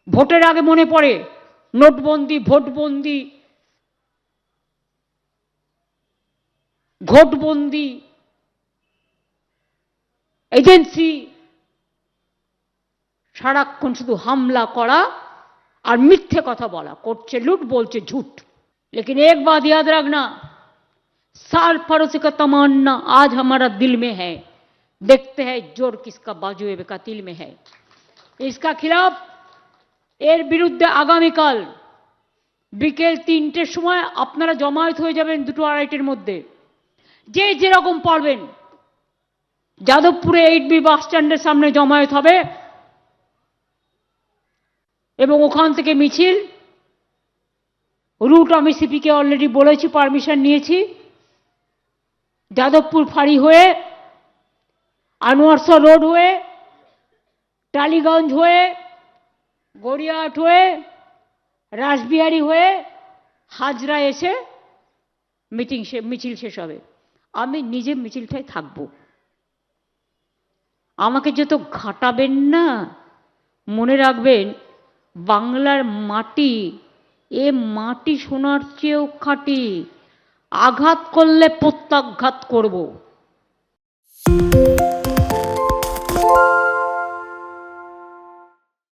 ভোটের আগে মনে পড়ে নোটবন্দি, ভোটবন্দি, ঘোটবন্দি, এজেন্সি, সারাক্ষণ শুধু হামলা করা और मिथ्ये कथा बोला, करछे लूट बोलछे झूठ। लेकिन एक बात याद रखना, साल फरोसी का तमन्ना आज हमारा दिल में है, देखते हैं जोर किसका बाजुए का तिल में है। इसका खिलाफ एर बिरुद्धे आगामीकाल बिकेल 3टेर समय आपनारा जमायत हो जाबेन 2-2.5 मध्य, जे जेरकम पारबेन যাদবপুরে 8B বাস স্ট্যান্ডের সামনে জমায়েত হবে এবং ওখান থেকে মিছিল রুট আমি সিপিকে অলরেডি বলেছি, পারমিশন নিয়েছি, যাদবপুর ফাঁড়ি হয়ে, আনোয়ারশাহ রোড হয়ে, টালিগঞ্জ হয়ে, গড়িয়াহাট হয়ে, রাসবিহারী হয়ে হাজরা এসে মিছিল শেষ হবে। আমি নিজে মিছিলটায় থাকবো। আমাকে যত ঘাটাবেন না, মনে রাখবেন বাংলার মাটি এ মাটি সোনার চেয়েও খাঁটি, আঘাত করলে প্রত্যাঘাত করব।